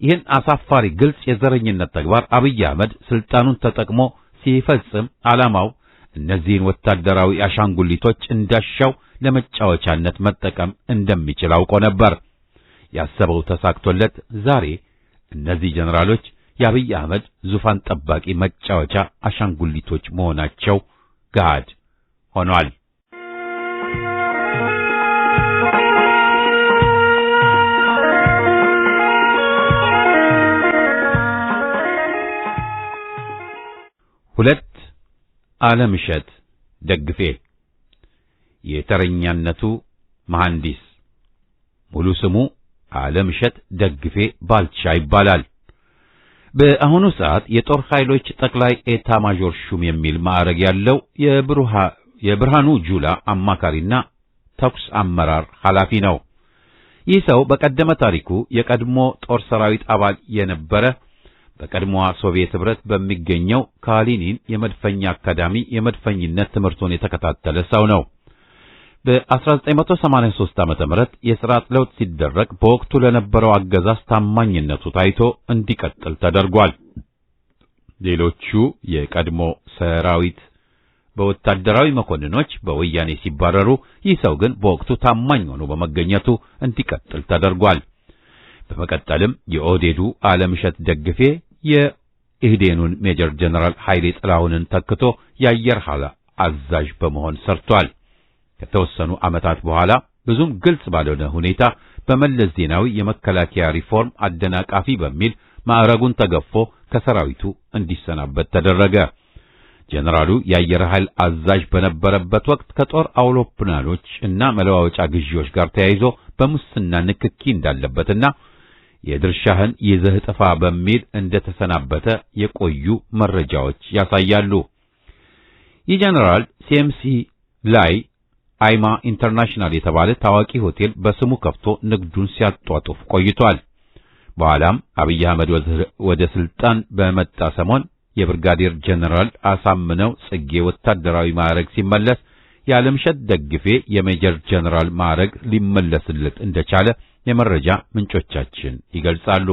ይህን አሳፋሪ ግልጽ የዘረኝነት ተግባር አብይ አህመድ ስልጣኑን ተጠቅሞ ሲፈጽም ዓላማው እነዚህን ወታደራዊ አሻንጉሊቶች እንዳሻው ለመጫወቻነት መጠቀም እንደሚችል አውቆ ነበር። ያሰበው ተሳክቶለት ዛሬ እነዚህ ጀነራሎች የአብይ አህመድ ዙፋን ጠባቂ መጫወቻ አሻንጉሊቶች መሆናቸው ገሃድ ሆኗል። ሁለት ዓለምሸት ደግፌ የተረኛነቱ መሐንዲስ ሙሉ ስሙ ዓለምሸት ደግፌ ባልቻ ይባላል። በአሁኑ ሰዓት የጦር ኃይሎች ጠቅላይ ኤታ ማዦር ሹም የሚል ማዕረግ ያለው የብርሃኑ ጁላ አማካሪና ተኩስ አመራር ኃላፊ ነው። ይህ ሰው በቀደመ ታሪኩ የቀድሞ ጦር ሰራዊት አባል የነበረ በቀድሞዋ ሶቪየት ኅብረት በሚገኘው ካሊኒን የመድፈኛ አካዳሚ የመድፈኝነት ትምህርቱን የተከታተለ ሰው ነው። በ1983 ዓመተ ምህረት የሥርዓት ለውጥ ሲደረግ በወቅቱ ለነበረው አገዛዝ ታማኝነቱ ታይቶ እንዲቀጥል ተደርጓል። ሌሎቹ የቀድሞ ሰራዊት በወታደራዊ መኮንኖች በወያኔ ሲባረሩ፣ ይህ ሰው ግን በወቅቱ ታማኝ ሆኖ በመገኘቱ እንዲቀጥል ተደርጓል። በመቀጠልም የኦህዴዱ ዓለምሸት ደግፌ የኢህዴኑን ሜጀር ጀነራል ኃይሌ ጥላሁንን ተክቶ የአየር ኃይል አዛዥ በመሆን ሰርቷል። ከተወሰኑ ዓመታት በኋላ ብዙም ግልጽ ባልሆነ ሁኔታ በመለስ ዜናዊ የመከላከያ ሪፎርም አደናቃፊ በሚል ማዕረጉን ተገፎ ከሰራዊቱ እንዲሰናበት ተደረገ። ጀነራሉ የአየር ኃይል አዛዥ በነበረበት ወቅት ከጦር አውሮፕላኖች እና መለዋወጫ ግዢዎች ጋር ተያይዞ በሙስና ንክኪ እንዳለበትና የድርሻህን ይዘህ ጥፋ በሚል እንደተሰናበተ የቆዩ መረጃዎች ያሳያሉ። ይህ ጀነራል ሲኤምሲ ላይ አይማ ኢንተርናሽናል የተባለ ታዋቂ ሆቴል በስሙ ከፍቶ ንግዱን ሲያጧጡፍ ቆይቷል። በኋላም አብይ አህመድ ወደ ስልጣን በመጣ ሰሞን የብርጋዴር ጀነራል አሳምነው ጽጌ ወታደራዊ ማዕረግ ሲመለስ የዓለምሸት ደግፌ የሜጀር ጀነራል ማዕረግ ሊመለስለት እንደቻለ የመረጃ ምንጮቻችን ይገልጻሉ።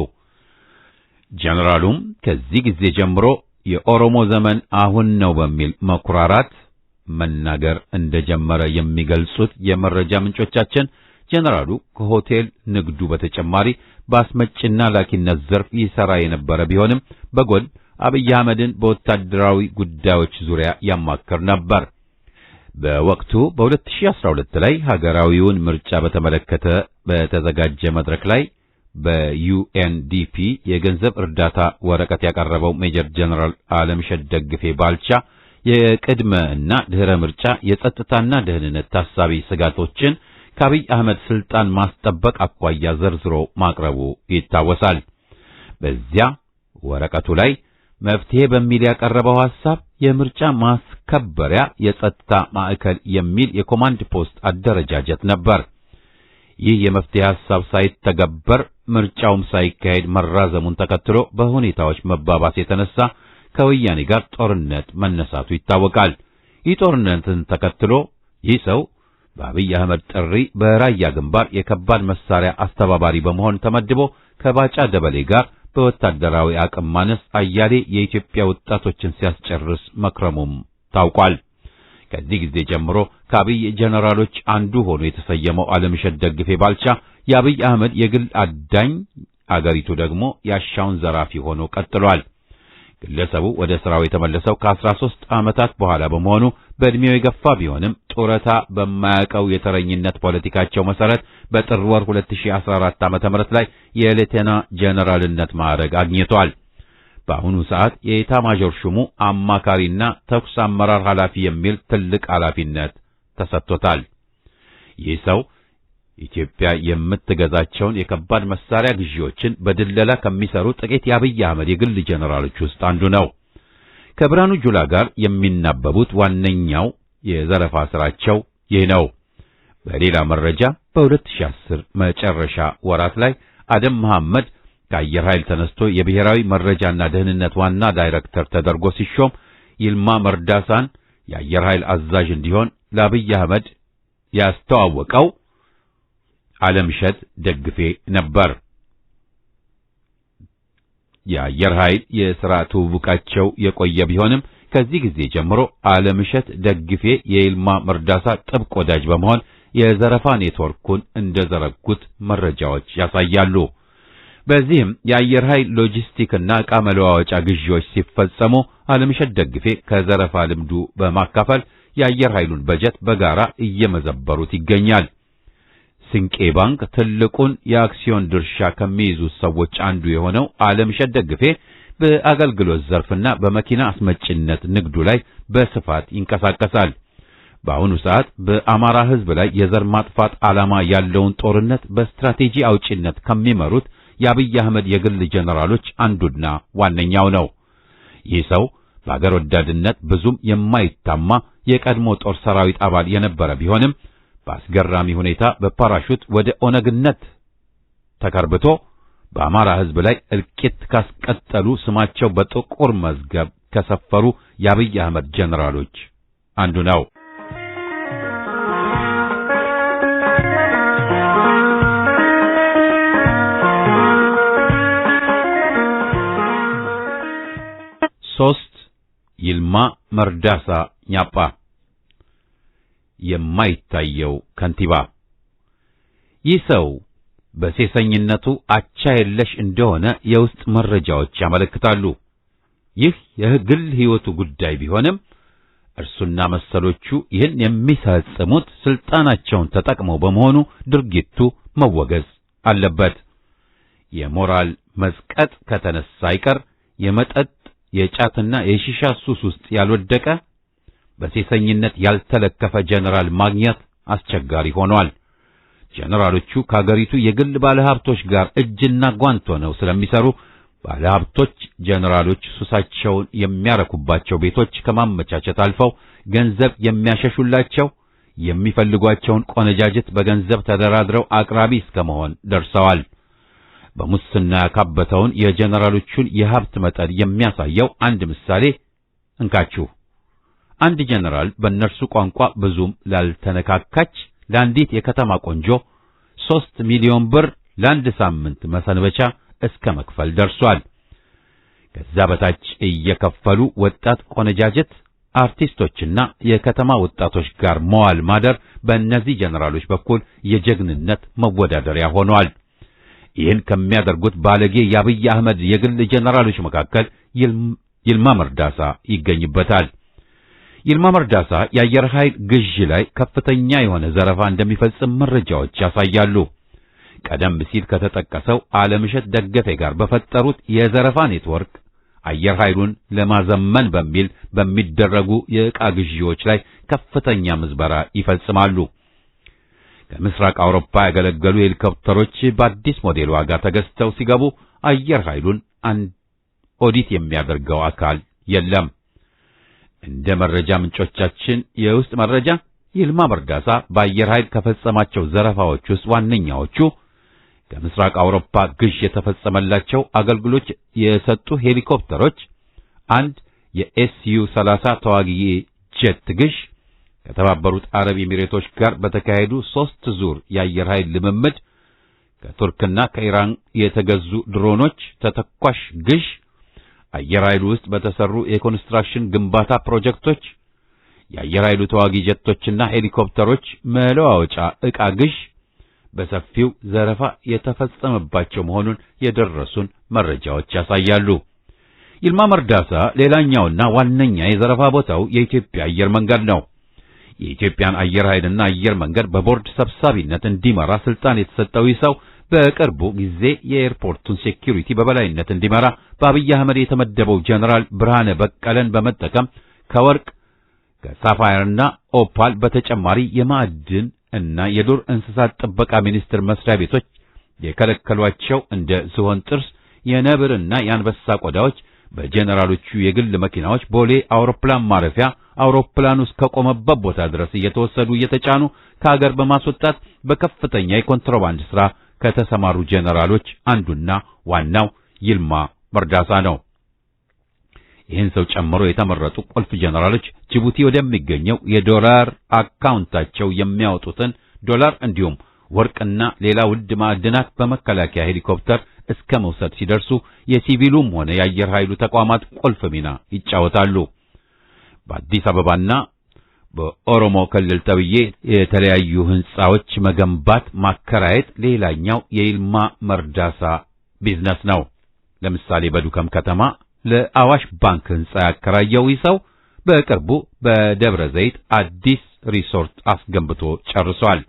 ጀነራሉም ከዚህ ጊዜ ጀምሮ የኦሮሞ ዘመን አሁን ነው በሚል መኩራራት መናገር እንደጀመረ የሚገልጹት የመረጃ ምንጮቻችን ጀነራሉ ከሆቴል ንግዱ በተጨማሪ በአስመጭና ላኪነት ዘርፍ ይሰራ የነበረ ቢሆንም በጎን አብይ አህመድን በወታደራዊ ጉዳዮች ዙሪያ ያማክር ነበር። በወቅቱ በ2012 ላይ ሀገራዊውን ምርጫ በተመለከተ በተዘጋጀ መድረክ ላይ በዩኤንዲፒ የገንዘብ እርዳታ ወረቀት ያቀረበው ሜጀር ጀነራል ዓለምሸት ደግፌ ባልቻ የቅድመ እና ድህረ ምርጫ የጸጥታና ደህንነት ታሳቢ ስጋቶችን ከአብይ አህመድ ስልጣን ማስጠበቅ አኳያ ዘርዝሮ ማቅረቡ ይታወሳል። በዚያ ወረቀቱ ላይ መፍትሄ በሚል ያቀረበው ሐሳብ የምርጫ ማስከበሪያ የጸጥታ ማዕከል የሚል የኮማንድ ፖስት አደረጃጀት ነበር። ይህ የመፍትሄ ሐሳብ ሳይተገበር ምርጫውም ሳይካሄድ መራዘሙን ተከትሎ በሁኔታዎች መባባስ የተነሳ ከወያኔ ጋር ጦርነት መነሳቱ ይታወቃል። ይህ ጦርነትን ተከትሎ ይህ ሰው በአብይ አህመድ ጥሪ በራያ ግንባር የከባድ መሳሪያ አስተባባሪ በመሆን ተመድቦ ከባጫ ደበሌ ጋር በወታደራዊ አቅም ማነስ አያሌ የኢትዮጵያ ወጣቶችን ሲያስጨርስ መክረሙም ታውቋል። ከዚህ ጊዜ ጀምሮ ከአብይ ጀነራሎች አንዱ ሆኖ የተሰየመው ዓለምሸት ደግፌ ባልቻ የአብይ አህመድ የግል አዳኝ፣ አገሪቱ ደግሞ ያሻውን ዘራፊ ሆኖ ቀጥሏል። ግለሰቡ ወደ ስራው የተመለሰው ከ13 ዓመታት በኋላ በመሆኑ በእድሜው የገፋ ቢሆንም ጡረታ በማያውቀው የተረኝነት ፖለቲካቸው መሰረት በጥር ወር 2014 ዓ.ም ላይ የሌተና ጀነራልነት ማዕረግ አግኝቷል። በአሁኑ ሰዓት የኤታ ማዦር ሹሙ አማካሪና ተኩስ አመራር ኃላፊ የሚል ትልቅ ኃላፊነት ተሰጥቶታል። ይህ ሰው ኢትዮጵያ የምትገዛቸውን የከባድ መሳሪያ ግዢዎችን በድለላ ከሚሰሩ ጥቂት የአብይ አህመድ የግል ጀነራሎች ውስጥ አንዱ ነው። ከብርሃኑ ጁላ ጋር የሚናበቡት ዋነኛው የዘረፋ ስራቸው ይህ ነው። በሌላ መረጃ በ2010 መጨረሻ ወራት ላይ አደም መሐመድ ከአየር ኃይል ተነስቶ የብሔራዊ መረጃና ደህንነት ዋና ዳይሬክተር ተደርጎ ሲሾም ይልማ መርዳሳን የአየር ኃይል አዛዥ እንዲሆን ለአብይ አህመድ ያስተዋወቀው ዓለምሸት ደግፌ ነበር። የአየር ኃይል የሥራ ትውውቃቸው የቆየ ቢሆንም ከዚህ ጊዜ ጀምሮ ዓለምሸት ደግፌ የይልማ መርዳሳ ጥብቅ ወዳጅ በመሆን የዘረፋ ኔትወርኩን እንደዘረጉት መረጃዎች ያሳያሉ። በዚህም የአየር ኃይል ሎጂስቲክና ዕቃ መለዋወጫ ግዢዎች ሲፈጸሙ ዓለምሸት ደግፌ ከዘረፋ ልምዱ በማካፈል የአየር ኃይሉን በጀት በጋራ እየመዘበሩት ይገኛል። ስንቄ ባንክ ትልቁን የአክሲዮን ድርሻ ከሚይዙት ሰዎች አንዱ የሆነው ዓለምሸት ደግፌ በአገልግሎት ዘርፍና በመኪና አስመጭነት ንግዱ ላይ በስፋት ይንቀሳቀሳል። በአሁኑ ሰዓት በአማራ ሕዝብ ላይ የዘር ማጥፋት ዓላማ ያለውን ጦርነት በስትራቴጂ አውጪነት ከሚመሩት የአብይ አህመድ የግል ጀነራሎች አንዱና ዋነኛው ነው። ይህ ሰው በአገር ወዳድነት ብዙም የማይታማ የቀድሞ ጦር ሰራዊት አባል የነበረ ቢሆንም በአስገራሚ ሁኔታ በፓራሹት ወደ ኦነግነት ተከርብቶ በአማራ ሕዝብ ላይ እልቂት ካስቀጠሉ ስማቸው በጥቁር መዝገብ ከሰፈሩ የአብይ አህመድ ጀነራሎች አንዱ ነው። ሶስት ይልማ መርዳሳ ኛጳ የማይታየው ከንቲባ። ይህ ሰው በሴሰኝነቱ አቻ የለሽ እንደሆነ የውስጥ መረጃዎች ያመለክታሉ። ይህ የግል ሕይወቱ ጉዳይ ቢሆንም እርሱና መሰሎቹ ይህን የሚፈጽሙት ስልጣናቸውን ተጠቅመው በመሆኑ ድርጊቱ መወገዝ አለበት። የሞራል መዝቀጥ ከተነሳ አይቀር የመጠጥ የጫትና የሺሻ ሱስ ውስጥ ያልወደቀ በሴሰኝነት ያልተለከፈ ጀነራል ማግኘት አስቸጋሪ ሆኗል። ጀነራሎቹ ከአገሪቱ የግል ባለሀብቶች ጋር እጅና ጓንት ሆነው ስለሚሰሩ ባለሀብቶች ጀነራሎች ሱሳቸውን የሚያረኩባቸው ቤቶች ከማመቻቸት አልፈው ገንዘብ የሚያሸሹላቸው የሚፈልጓቸውን ቆነጃጅት በገንዘብ ተደራድረው አቅራቢ እስከመሆን ደርሰዋል። በሙስና ያካበተውን የጀነራሎቹን የሀብት መጠን የሚያሳየው አንድ ምሳሌ እንካችሁ። አንድ ጀነራል በእነርሱ ቋንቋ ብዙም ላልተነካካች ለአንዲት የከተማ ቆንጆ 3 ሚሊዮን ብር ለአንድ ሳምንት መሰንበቻ እስከ መክፈል ደርሷል። ከዛ በታች እየከፈሉ ወጣት ቆነጃጀት አርቲስቶችና የከተማ ወጣቶች ጋር መዋል ማደር በእነዚህ ጀነራሎች በኩል የጀግንነት መወዳደሪያ ሆኗል። ይህን ከሚያደርጉት ባለጌ የአብይ አህመድ የግል ጀነራሎች መካከል ይልማ መርዳሳ ይገኝበታል። ይልማ መርዳሳ የአየር ኃይል ግዥ ላይ ከፍተኛ የሆነ ዘረፋ እንደሚፈጽም መረጃዎች ያሳያሉ። ቀደም ሲል ከተጠቀሰው ዓለምሸት ደገፌ ጋር በፈጠሩት የዘረፋ ኔትወርክ አየር ኃይሉን ለማዘመን በሚል በሚደረጉ የዕቃ ግዢዎች ላይ ከፍተኛ ምዝበራ ይፈጽማሉ። ከምስራቅ አውሮፓ ያገለገሉ ሄሊኮፕተሮች በአዲስ ሞዴል ዋጋ ተገዝተው ሲገቡ አየር ኃይሉን ኦዲት የሚያደርገው አካል የለም። እንደ መረጃ ምንጮቻችን የውስጥ መረጃ ይልማ መርዳሳ በአየር ኃይል ከፈጸማቸው ዘረፋዎች ውስጥ ዋነኛዎቹ ከምስራቅ አውሮፓ ግዥ የተፈጸመላቸው አገልግሎት የሰጡ ሄሊኮፕተሮች፣ አንድ የኤስዩ-30 ተዋጊ ጄት ግዥ፣ ከተባበሩት አረብ ኤሚሬቶች ጋር በተካሄዱ 3 ዙር የአየር ኃይል ልምምድ ከቱርክና ከኢራን የተገዙ ድሮኖች ተተኳሽ ግዥ፣ አየር ኃይሉ ውስጥ በተሰሩ የኮንስትራክሽን ግንባታ ፕሮጀክቶች፣ የአየር ኃይሉ ተዋጊ ጀቶችና ሄሊኮፕተሮች መለዋወጫ ዕቃ ግዥ በሰፊው ዘረፋ የተፈጸመባቸው መሆኑን የደረሱን መረጃዎች ያሳያሉ። ይልማ መርዳሳ ሌላኛውና ዋነኛ የዘረፋ ቦታው የኢትዮጵያ አየር መንገድ ነው። የኢትዮጵያን አየር ኃይልና አየር መንገድ በቦርድ ሰብሳቢነት እንዲመራ ስልጣን የተሰጠው ይህ ሰው በቅርቡ ጊዜ የኤርፖርቱን ሴኩሪቲ በበላይነት እንዲመራ በአብይ አህመድ የተመደበው ጀነራል ብርሃነ በቀለን በመጠቀም ከወርቅ ከሳፋየርና ኦፓል በተጨማሪ የማዕድን እና የዱር እንስሳት ጥበቃ ሚኒስቴር መስሪያ ቤቶች የከለከሏቸው እንደ ዝሆን ጥርስ፣ የነብርና የአንበሳ ቆዳዎች በጀነራሎቹ የግል መኪናዎች ቦሌ አውሮፕላን ማረፊያ አውሮፕላኑ እስከቆመበት ቦታ ድረስ እየተወሰዱ እየተጫኑ ከሀገር በማስወጣት በከፍተኛ የኮንትሮባንድ ሥራ ከተሰማሩ ጀነራሎች አንዱና ዋናው ይልማ መርዳሳ ነው። ይህን ሰው ጨምሮ የተመረጡ ቁልፍ ጀነራሎች ጅቡቲ ወደሚገኘው የዶላር አካውንታቸው የሚያወጡትን ዶላር እንዲሁም ወርቅና ሌላ ውድ ማዕድናት በመከላከያ ሄሊኮፕተር እስከ መውሰድ ሲደርሱ የሲቪሉም ሆነ የአየር ኃይሉ ተቋማት ቁልፍ ሚና ይጫወታሉ። በአዲስ አበባና በኦሮሞ ክልል ተብዬ የተለያዩ ህንጻዎች መገንባት ማከራየት ሌላኛው የይልማ መርዳሳ ቢዝነስ ነው። ለምሳሌ በዱከም ከተማ ለአዋሽ ባንክ ህንጻ ያከራየው ሰው በቅርቡ በደብረ ዘይት አዲስ ሪሶርት አስገንብቶ ጨርሷል።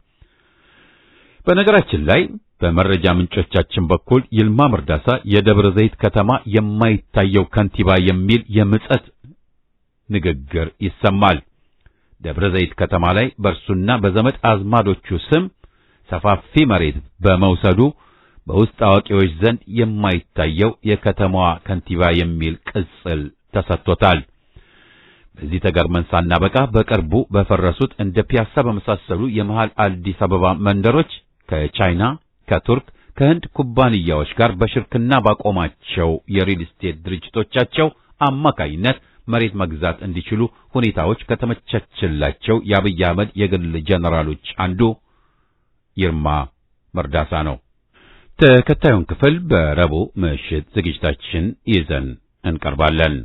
በነገራችን ላይ በመረጃ ምንጮቻችን በኩል ይልማ መርዳሳ የደብረ ዘይት ከተማ የማይታየው ከንቲባ የሚል የምጸት ንግግር ይሰማል። ደብረ ዘይት ከተማ ላይ በእርሱና በዘመድ አዝማዶቹ ስም ሰፋፊ መሬት በመውሰዱ በውስጥ አዋቂዎች ዘንድ የማይታየው የከተማዋ ከንቲባ የሚል ቅጽል ተሰጥቶታል። በዚህ ተገርመን ሳናበቃ በቅርቡ በፈረሱት እንደ ፒያሳ በመሳሰሉ የመሃል አዲስ አበባ መንደሮች ከቻይና፣ ከቱርክ፣ ከህንድ ኩባንያዎች ጋር በሽርክና ባቆማቸው የሪል ስቴት ድርጅቶቻቸው አማካይነት መሬት መግዛት እንዲችሉ ሁኔታዎች ከተመቻቸላቸው የአብይ አህመድ የግል ጀነራሎች አንዱ ይርማ መርዳሳ ነው። ተከታዩን ክፍል በረቡዕ ምሽት ዝግጅታችን ይዘን እንቀርባለን።